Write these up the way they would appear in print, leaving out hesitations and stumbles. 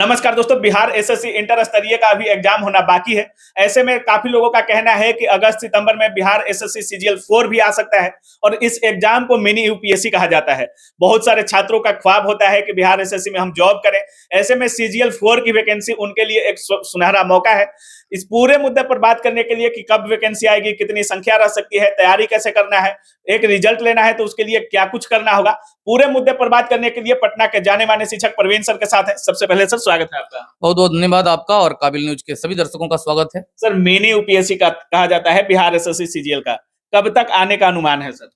नमस्कार दोस्तों, Bihar SSC inter स्तरीय का अभी एग्जाम होना बाकी है। ऐसे में काफी लोगों का कहना है कि अगस्त सितंबर में बिहार एसएससी सीजीएल 4 भी आ सकता है और इस एग्जाम को मिनी यूपीएससी कहा जाता है। बहुत सारे छात्रों का ख्वाब होता है कि बिहार एसएससी में हम जॉब करें। ऐसे में सीजीएल 4 की वैकेंसी उनके लिए एक सुनहरा मौका है। इस पूरे मुद्दे पर बात करने के लिए कि कब वैकेंसी आएगी, कितनी संख्या रह सकती है, तैयारी कैसे करना है, एक रिजल्ट लेना है तो उसके लिए क्या कुछ करना होगा, पूरे मुद्दे पर बात करने के लिए पटना के जाने माने शिक्षक प्रवीण सर के साथ है। सबसे पहले सर स्वागत है आपका। बहुत बहुत धन्यवाद आपका और काबिल न्यूज के सभी दर्शकों का स्वागत है। सर, मिनी यूपीएससी का कहा जाता है बिहार एसएससी सीजीएल का, कब तक आने का अनुमान है सर?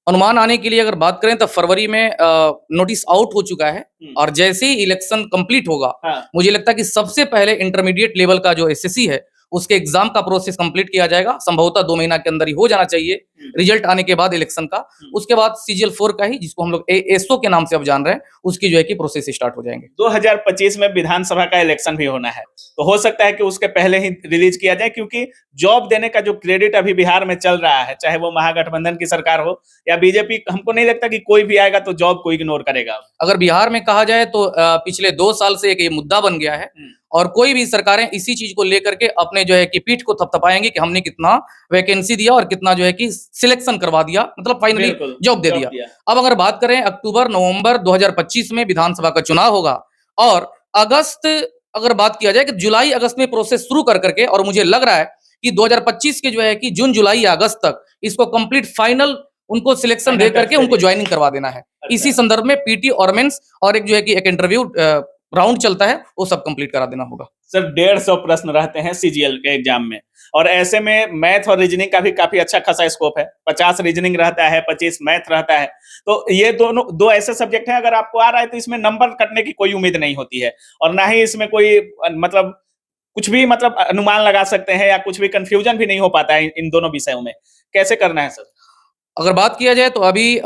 अनुमान आने के लिए अगर बात करें तो फरवरी में नोटिस आउट हो चुका है और जैसे ही इलेक्शन कंप्लीट होगा, मुझे लगता है कि सबसे पहले इंटरमीडिएट लेवल का जो एसएससी है उसके एग्जाम का प्रोसेस कंप्लीट किया जाएगा। संभवतः 2 महीना के अंदर ही हो जाना चाहिए रिजल्ट आने के बाद इलेक्शन का। उसके बाद सीजीएल 4 का ही, जिसको हम लोग एसओ के नाम से अब जान रहे हैं, उसकी जो है कि प्रोसेस स्टार्ट हो जाएंगे। 2025 में विधानसभा का इलेक्शन भी होना है, तो हो सकता है कि उसके पहले ही रिलीज किया जाए, क्योंकि जॉब देने का जो क्रेडिट अभी बिहार में चल रहा है, चाहे वो महागठबंधन की सरकार हो या बीजेपी, हमको नहीं लगता कि कोई भी आएगा तो जॉब को इग्नोर करेगा। अगर बिहार में कहा जाए तो पिछले 2 साल से एक ये मुद्दा बन गया है और कोई भी सरकारें इसी चीज को लेकर के अपने जो है कि पीठ को थपथपाएंगे कि हमने कितना वैकेंसी दिया और कितना जो है कि सिलेक्शन करवा दिया, मतलब फाइनली जॉब दे दिया। अब अगर बात करें अक्टूबर नवंबर 2025 में विधानसभा का चुनाव होगा और अगस्त, अगर बात किया जाए कि जुलाई अगस्त में प्रोसेस शुरू कर करके, और मुझे लग रहा है कि 2025 के जो है कि जून जुलाई या अगस्त तक इसको कंप्लीट फाइनल उनको सिलेक्शन दे करके उनको ज्वाइनिंग करवा देना है। इसी संदर्भ में पीटी और मेंस और एक जो है कि एक इंटरव्यू राउंड चलता है, वो सब कंप्लीट करा देना होगा। सर, 150 प्रश्न रहते हैं सीजीएल के एग्जाम में, और ऐसे में मैथ और रीजनिंग का भी काफी अच्छा खासा स्कोप है। 50 रीजनिंग रहता है, 25 मैथ रहता है। तो ये दो ऐसे सब्जेक्ट हैं, अगर आपको आ रहा है तो इसमें नंबर कटने की कोई उम्मीद नहीं होती है, और ना ही इसमें कोई मतलब कुछ भी मतलब अनुमान लगा सकते हैं, या कुछ भी कंफ्यूजन भी नहीं हो पाता है इन दोनों विषयों में। कैसे करना है सर? अगर बात किया जाए तो अभी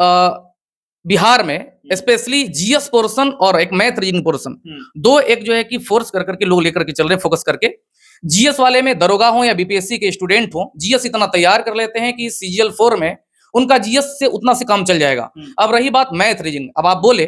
बिहार में स्पेशली जीएस पोर्शन और एक मैथ रीजनिंग पोर्शन, दो एक जो है कि फोर्स कर करके लोग लेकर के चल रहे हैं, फोकस करके। जीएस वाले में दरोगा हो या बीपीएससी के स्टूडेंट हो, जीएस इतना तैयार कर लेते हैं कि सीजीएल 4 में उनका जीएस से उतना से काम चल जाएगा। अब रही बात मैथ रीजनिंग, अब आप बोले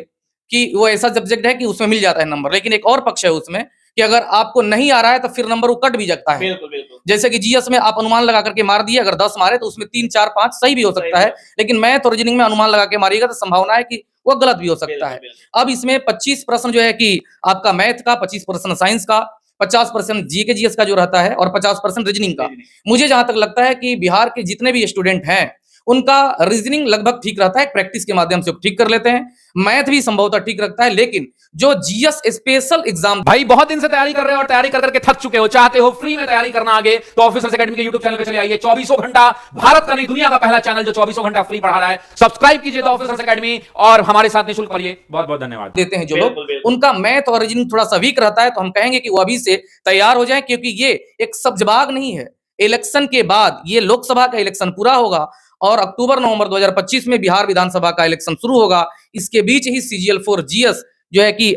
कि वो ऐसा सब्जेक्ट है कि उसमें मिल जाता है नंबर, लेकिन एक और पक्ष है उसमें कि अगर आपको नहीं आ रहा है तो फिर नंबर वो कट भी जाता है। बिल्कुल बिल्कुल। जैसे कि जीएस में आप अनुमान लगा करके मार दिए, अगर 10 मारे तो उसमें 3 4 5 सही भी हो सकता है, लेकिन मैथ और रीजनिंग में अनुमान लगा के मारिएगा तो संभावना है कि वो गलत भी हो सकता है। अब इसमें 25 प्रश्न जो है कि आपका मैथ का, 25 प्रश्न साइंस का, 50% जीके जीएस का जो रहता है और 50% रीजनिंग का। मुझे जहां तक लगता है कि बिहार के जितने भी स्टूडेंट हैं उनका रीजनिंग लगभग ठीक रहता है, प्रैक्टिस के माध्यम से ठीक कर लेते हैं। मैथ भी संभवतः ठीक रखता है, लेकिन जो जीएस स्पेशल एग्जाम, भाई बहुत दिन से तैयारी कर रहे हो और तैयारी कर करके थक चुके हो, चाहते हो फ्री में तैयारी करना आगे, तो ऑफिसर्स एकेडमी के यूट्यूब चैनल पे चले आइए। 24 घंटा भारत का नहीं दुनिया का पहला चैनल जो 24 घंटा फ्री पढ़ा रहा है। सब्सक्राइब कीजिए तो ऑफिसर्स एकेडमी और हमारे साथ निःशुल्क पढ़िए। बहुत बहुत धन्यवाद देते हैं जो लोग, उनका मैथ और रीजनिंग थोड़ा सा वीक रहता है, तो हम कहेंगे कि वो अभी से तैयार हो जाए, क्योंकि ये एक सब्जबाग नहीं है। इलेक्शन के बाद ये लोकसभा का इलेक्शन पूरा होगा और अक्टूबर नवंबर 2025 में बिहार विधानसभा का इलेक्शन शुरू होगा। इसके बीच ही सीजीएल 4 जीएस जो है कि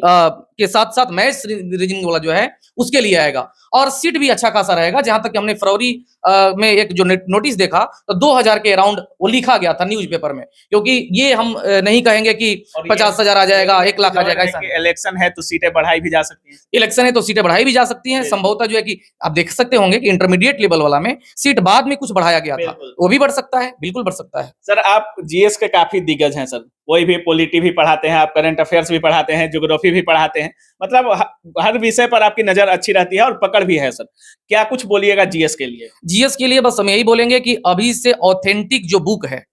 के साथ साथ मैथ्स रीजनिंग वाला जो है उसके लिए आएगा, और सीट भी अच्छा खासा रहेगा। जहां तक कि हमने फरवरी में एक जो नोटिस देखा तो 2000 के अराउंड वो लिखा गया था न्यूज़पेपर में, क्योंकि ये हम नहीं कहेंगे कि 50,000 आ जाएगा, 1 लाख आ जाएगा। ऐसा इलेक्शन है तो सीटें बढ़ाई भी जा सकती हैं। इलेक्शन है तो सीटें बढ़ाई भी जा सकती हैं। संभवतः जो है कि आप देख सकते होंगे कि इंटरमीडिएट लेवल वाला में सीट बाद में कुछ बढ़ाया गया था, वो भी बढ़ सकता है, बिल्कुल बढ़ सकता है। सर, आप जीएस के काफी दिग्गज हैं सर, कोई भी पॉलिटी भी पढ़ाते हैं, आप करंट अफेयर्स भी पढ़ाते हैं, ज्योग्राफी भी पढ़ाते हैं, मतलब हर विषय पर आपकी नजर अच्छी रहती है और पकड़ भी है सर। क्या कुछ बोलिएगा जीएस के लिए? जीएस के लिए बस हम यही बोलेंगे कि अभी से ऑथेंटिक जो बुक है,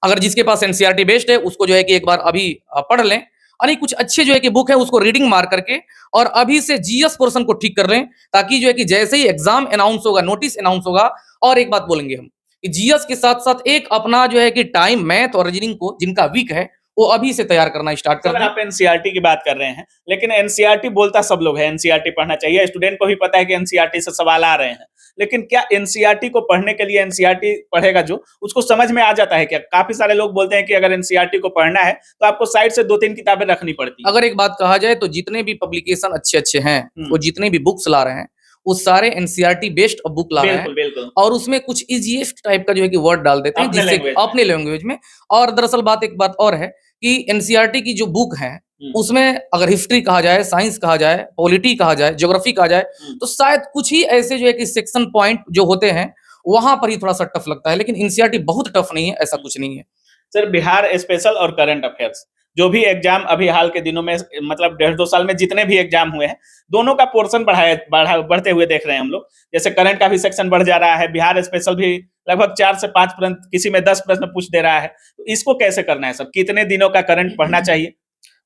अगर जिसके पास एनसीईआरटी बेस्ड है उसको जो है कि एक बार अभी पढ़ लें, और कुछ अच्छे जो है कि बुक है उसको रीडिंग मार करके और अभी से जीएस पोर्शन को ठीक कर लें, ताकि जो है कि जैसे ही एग्जाम अनाउंस होगा, नोटिस अनाउंस होगा। और एक बात बोलेंगे हम कि जीएस के साथ साथ एक अपना जो है कि टाइम मैथ और रीजनिंग को जिनका वीक है वो अभी से तैयार करना स्टार्ट कर दें। आप एनसीईआरटी की बात कर रहे हैं, लेकिन एनसीईआरटी बोलता सब लोग है एनसीईआरटी पढ़ना चाहिए, स्टूडेंट को भी पता है कि एनसीईआरटी से सवाल आ रहे हैं, लेकिन क्या एनसीईआरटी को पढ़ने के लिए एनसीईआरटी पढ़ेगा जो उसको समझ में आ जाता है क्या? काफी सारे लोग बोलते हैं कि अगर एनसीईआरटी को पढ़ना है तो आपको साइड से 2-3 किताबें रखनी पड़ती है। अगर एक बात कहा जाए तो जितने भी पब्लिकेशन अच्छे अच्छे हैं, वो जितने भी बुक्स ला रहे हैं, वो सारे एनसीईआरटी बेस्ड बुक ला रहे हैं बिल्कुल बिल्कुल और उसमें कुछ इजीएस्ट टाइप का जो है कि वर्ड डाल देते हैं अपने जिससे language में। अपने लैंग्वेज में। और दरअसल एक बात और है कि एनसीईआरटी की जो बुक है उसमें अगर हिस्ट्री कहा जाए, साइंस कहा जाए, पॉलिटी कहा जाए, ज्योग्राफी कहा जाए, तो शायद कुछ ही ऐसे जो है कि सेक्शन पॉइंट जो होते हैं वहां पर ही थोड़ा सा टफ लगता है, लेकिन एनसीईआरटी बहुत टफ नहीं है, ऐसा कुछ नहीं है। सर बिहार स्पेशल और करंट अफेयर्स जो भी एग्जाम अभी हाल के दिनों में मतलब 1.5-2 साल में जितने भी एग्जाम हुए हैं, दोनों का पोर्शन बढ़ते हुए देख रहे हैं हम लोग। जैसे करंट का भी सेक्शन बढ़ जा रहा है, बिहार स्पेशल भी लगभग 4 से 5 प्रश्न, किसी में 10 प्रश्न पूछ दे रहा है। तो इसको कैसे करना है सर? कितने दिनों का करंट पढ़ना चाहिए?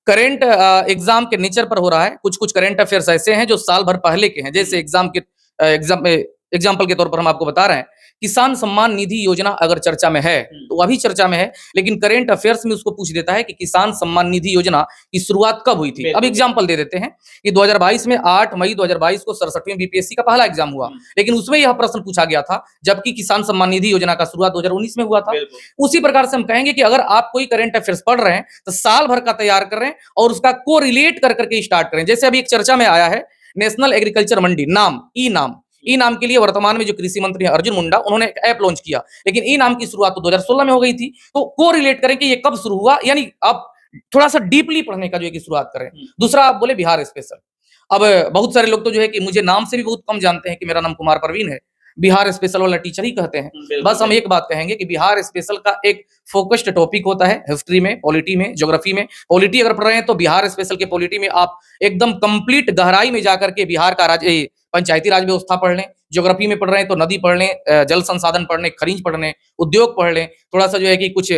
करंट एग्जाम के नेचर पर हो रहा है। कुछ कुछ करंट अफेयर्स ऐसे हैं जो साल भर पहले के हैं, जैसे एग्जाम्पल के तौर पर हम आपको बता रहे हैं, किसान सम्मान निधि योजना अगर चर्चा में है तो अभी चर्चा में है, लेकिन करंट अफेयर्स में उसको पूछ देता है कि किसान सम्मान निधि योजना की शुरुआत कब हुई थी। अब एग्जाम्पल दे देते हैं कि 2022 में 8 मई 2022 को 67वें बीपीएससी का पहला एग्जाम हुआ, लेकिन उसमें यह प्रश्न पूछा गया था, जबकि किसान सम्मान निधि योजना का शुरुआत 2019 में हुआ था। उसी प्रकार से हम कहेंगे कि अगर आप कोई करंट अफेयर्स पढ़ रहे हैं तो साल भर का तैयार कर रहे हैं और उसका को रिलेट कर करके स्टार्ट करें। जैसे अभी एक चर्चा में आया है नेशनल एग्रीकल्चर मंडी ई नाम के लिए वर्तमान में जो कृषि मंत्री हैं अर्जुन मुंडा, उन्होंने एक ऐप लॉन्च किया, लेकिन ई नाम की शुरुआत तो 2016 में हो गई थी। तो को रिलेट करें कि ये कब शुरू हुआ, यानी आप थोड़ा सा डीपली पढ़ने का जो है कि शुरुआत करें। दूसरा आप बोले बिहार स्पेशल। अब बहुत सारे लोग तो जो है कि मुझे नाम से भी बहुत कम जानते हैं कि मेरा नाम कुमार परवीन है, बिहार स्पेशल वाला टीचर ही कहते हैं। बस हम एक बात कहेंगे कि बिहार स्पेशल का एक फोकस्ड टॉपिक होता है हिस्ट्री में, पॉलिटी में, ज्योग्राफी में। पॉलिटी अगर पढ़ रहे हैं तो बिहार स्पेशल के पॉलिटी में आप एकदम कंप्लीट गहराई में जाकर के बिहार का पंचायती राज व्यवस्था पढ़ लें। ज्योग्राफी में पढ़ रहे हैं तो नदी पढ़ लें, जल संसाधन पढ़ लें, खनिज पढ़ लें, उद्योग पढ़ लें, थोड़ा सा जो है कि कुछ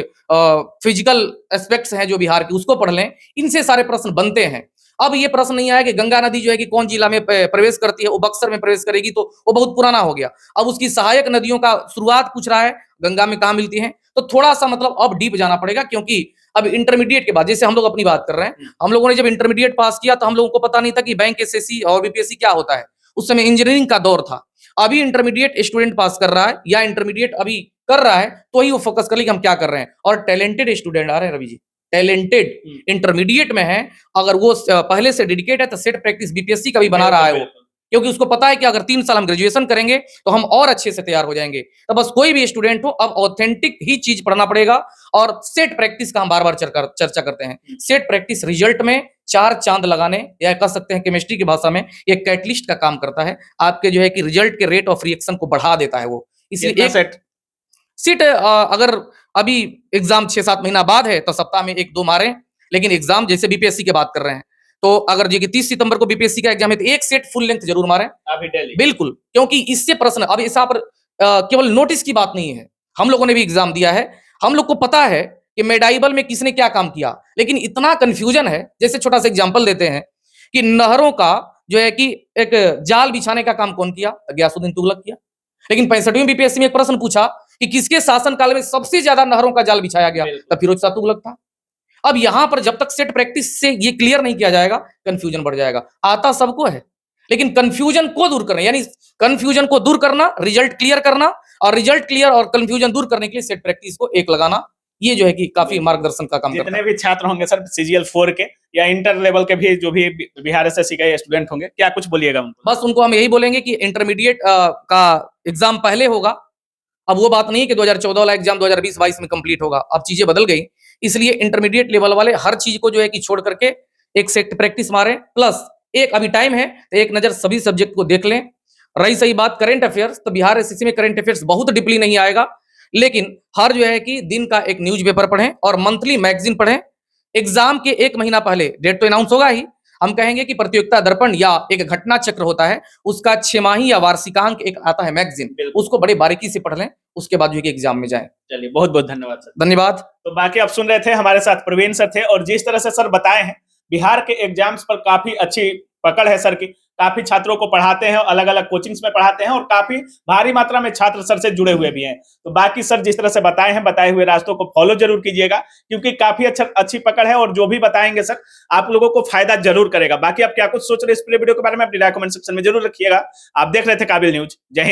फिजिकल एस्पेक्ट्स हैं जो बिहार के उसको पढ़ लें। इनसे सारे प्रश्न बनते हैं। अब ये प्रश्न नहीं आया कि गंगा नदी जो है कि कौन जिला में प्रवेश करती है, वो बक्सर में प्रवेश करेगी, तो वो बहुत पुराना हो गया। अब उसकी सहायक नदियों का शुरुआत पूछ रहा है, गंगा में कहाँ मिलती है, तो थोड़ा सा मतलब अब डीप जाना पड़ेगा। क्योंकि अब इंटरमीडिएट के बाद, जैसे हम लोग अपनी बात कर रहे हैं, हम लोगों ने जब इंटरमीडिएट पास किया तो हम लोगों को पता नहीं था कि बैंक एसएससी और बीपीएससी क्या होता है। उस समय इंजीनियरिंग का दौर था। अभी इंटरमीडिएट स्टूडेंट पास कर रहा है या इंटरमीडिएट अभी कर रहा है तो ही वो फोकस कर ले कि हम क्या कर रहे हैं। और टैलेंटेड स्टूडेंट आ रहे हैं रवि जी, टैलेंटेड इंटरमीडिएट में है, अगर वो पहले से डेडिकेट है तो सेट प्रैक्टिस बीपीएससी का भी बना रहा है वो, क्योंकि उसको पता है कि अगर 3 साल हम ग्रेजुएशन करेंगे तो हम और अच्छे से तैयार हो जाएंगे। तो बस कोई भी स्टूडेंट हो, अब ऑथेंटिक ही चीज पढ़ना पड़ेगा। और सेट प्रैक्टिस का हम बार बार चर्चा करते हैं। सेट प्रैक्टिस रिजल्ट में 4 चांद लगाने, या कह सकते हैं केमिस्ट्री की भाषा में ये कैटलिस्ट का काम करता है। आपके जो है कि रिजल्ट के रेट ऑफ रिएक्शन को बढ़ा देता है वो। इसलिए एक सीट अगर अभी एग्जाम 6-7 महीना बाद है तो सप्ताह में 1-2 मारें, लेकिन एग्जाम जैसे बीपीएससी की बात कर रहे हैं तो अगर जो कि 30 सितंबर को बीपीएससी का एग्जाम है तो एक सेट फुल लेंथ जरूर मारें बिल्कुल, क्योंकि इससे प्रश्न अब इस पर केवल नोटिस की बात नहीं है। हम लोगों ने भी एग्जाम दिया है, हम लोग को पता है कि मेडाइबल में किसने क्या काम किया, लेकिन इतना कंफ्यूजन है। जैसे छोटा सा एग्जांपल देते हैं कि नहरों का जो है कि एक जाल बिछाने का काम कौन किया, गयासुद्दीन तुगलक किया। लेकिन 65वीं बीपीएससी में एक प्रश्न पूछा कि किसके शासनकाल में सबसे ज्यादा नहरों का जाल बिछाया गया, तब फिरोज शाह तुगलक था। अब यहां पर जब तक सेट प्रैक्टिस से ये क्लियर नहीं किया जाएगा, कंफ्यूजन बढ़ जाएगा। आता सबको है, लेकिन कंफ्यूजन को दूर करना, यानी कंफ्यूजन को दूर करना, रिजल्ट क्लियर करना, और रिजल्ट क्लियर और कंफ्यूजन दूर करने के लिए सेट प्रैक्टिस को एक लगाना, ये जो है कि काफी मार्गदर्शन का काम करता है। जितने भी छात्र होंगे सर सीजीएल 4 के या इंटर लेवल के भी जो भी बिहार एसएससी के स्टूडेंट होंगे, क्या कुछ बोलिएगा उनको? बस उनको हम यही बोलेंगे कि इंटरमीडिएट का एग्जाम पहले होगा। अब वो बात नहीं कि 2014 वाला एग्जाम 2020-22 में कंप्लीट होगा, अब चीजें बदल गई। इसलिए इंटरमीडिएट लेवल वाले हर चीज को जो है कि छोड़ करके एक सेट प्रैक्टिस मारें, प्लस एक अभी टाइम है तो एक नजर सभी सब्जेक्ट को देख लें। रही सही बात करंट अफेयर्स, तो बिहार एसएससी में करंट अफेयर्स बहुत डीपली नहीं आएगा, लेकिन हर जो है कि दिन का एक न्यूज़पेपर पढ़ें और मंथली मैगजीन पढ़ें। एग्जाम के 1 महीना पहले, डेट तो अनाउंस होगा ही, हम कहेंगे कि प्रतियोगिता दर्पण या एक घटना चक्र होता है, उसका 6 माही या वार्षिकांक एक आता है मैगजीन, उसको बड़े बारीकी से पढ़ लें, उसके बाद जो है कि एग्जाम में जाएं। चलिए, बहुत बहुत धन्यवाद सर। धन्यवाद। तो बाकी आप सुन रहे थे, हमारे साथ प्रवीण सर थे, और जिस तरह से सर बताए हैं, बिहार के एग्जाम्स पर काफी अच्छी पकड़ है सर की। काफी छात्रों को पढ़ाते हैं, अलग अलग कोचिंग्स में पढ़ाते हैं, और काफी भारी मात्रा में छात्र सर से जुड़े हुए भी हैं। तो बाकी सर जिस तरह से बताए हैं, बताए हुए रास्तों को फॉलो जरूर कीजिएगा, क्योंकि काफी अच्छी पकड़ है, और जो भी बताएंगे सर आप लोगों को फायदा जरूर करेगा। बाकी आप क्या कुछ सोच रहे हैं इस पूरे वीडियो के बारे में, अपनी राय कमेंट सेक्शन में जरूर रखिएगा। आप देख रहे थे काबिल न्यूज। जय हिंद।